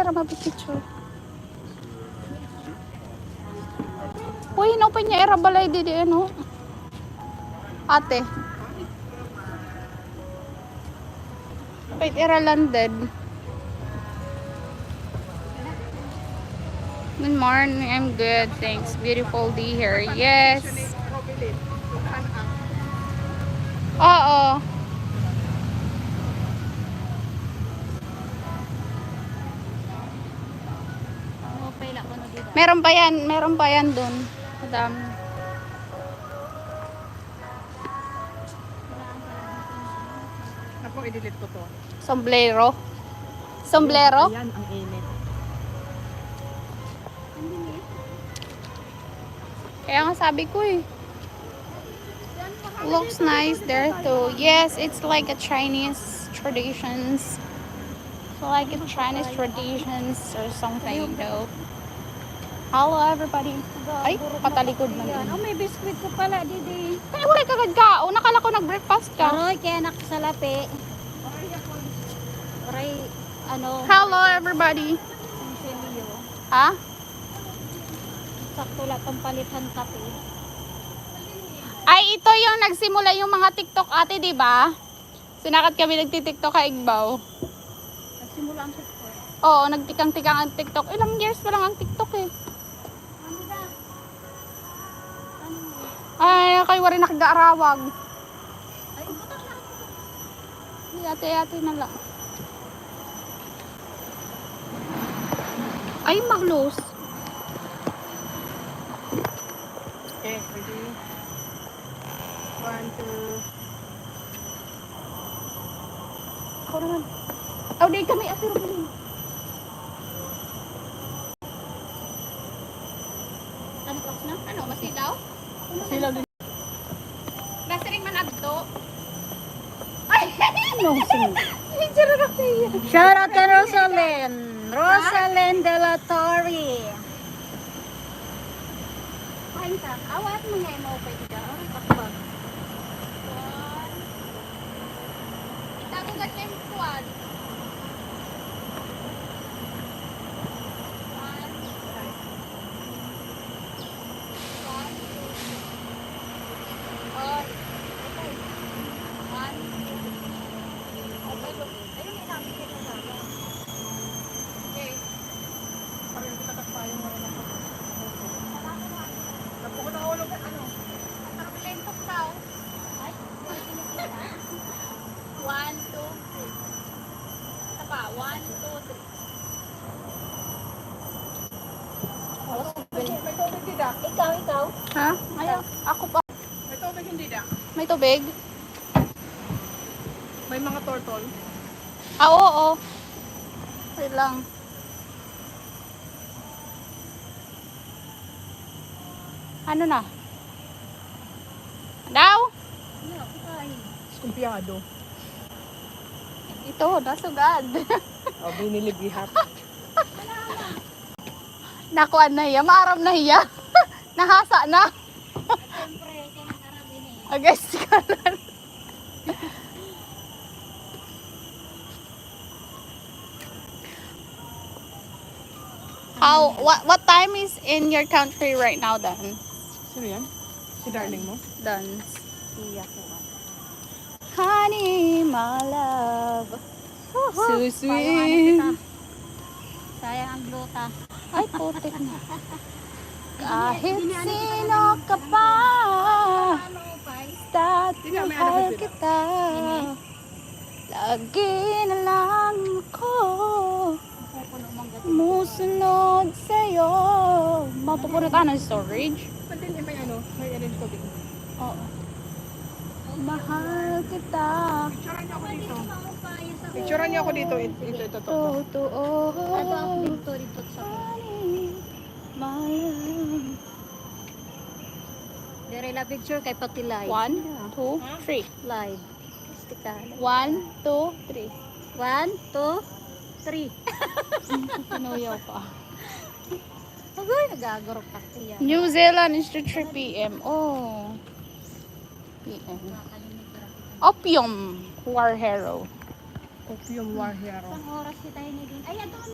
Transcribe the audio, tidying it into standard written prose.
ra mapipicture. Uy, hinopen niya era balay di ano. Ate. Wait, era London. Good morning, I'm good, thanks. Beautiful day here. Yes. Oo. Meron pa yan doon. Madami. Ako, i-delete ko to. Sombrero. Sombrero? Ayan, ang init. Kaya nga sabi ko eh. Looks nice there too. Yes, it's like a Chinese traditions. So like a Chinese traditions or something, though. Hello everybody. Ay, patalikod man din. Oh, may biskwit ko pala, Didi. Kaya wala kagad ka. O, nakala ko nag-breakfast ka. Aroy, kaya nakasalapi. Aray, ano, Hello everybody. sinsilyo. Ha? Sakto lang pang palitan kape. Ay, ito yung nagsimula yung mga TikTok ate, di ba? Sinakat kami nagti-TikTok ka Igbaw. Nagsimula ang TikTok. Oo, nagtikang-tikang ang TikTok. Ilang years pa lang ang TikTok eh. Ay, kayo rin nakag-aarawag. Ay, butak na. Ate-ate na lang. Ay, mag-lose. Okay, ready? 1, 2. Ako naman. Oh, di kami ate Rubilin. Ano, box na? Ano, masilaw? Sila din. Nasa ring managto. Ay! No, sing. Picture na kayo. Shout out kay Rosalind. Rosalind de la Torre. Kain ka. Awat mo nga mo pa ito. Pakbag. Tagugat na yung kuwan. One, two, three. Isa pa. One, two, three. May tubig hindi da. Ikaw. Ha? Ayaw. Ako pa. May tubig hindi da. May tubig? May mga turtle. Ah, oo. Wait lang. Ano na? Daw? Skumpiyado. Ito, nasugad. O, binilibihat. Nakuan na hiya. Maaram na hiya. Nahasa na. Siyempre, kinakarabin eh. Agay, sikaran. What time is in your country right now, Dan? Sino yan? Si darling mo? Dan. Iya ko. Honey, my love. So sweet. Kita. Sayang ang gluta. Ay, putik na. Kahit sino ka pa, basta't mahal kita. Lagi na lang ako musunod sa'yo. Mapupunod ka ng storage? Pati may ano, may alin tubig. Oo. Mahal kita. Picturean niyo ako dito. Ito. Totoo. Ato ang dito sa My love. Dire la picture kay pati live. 1, 2, 3. Live. Stika. 1, 2, 3. 1, 2, 3. Pinuyaw pa. Agoy, nagagorok ka siya. New Zealand is to 3 p.m. Oh. PM. Opium War Hero. Opium war hero. Isang oras kita ini din. Ay, ato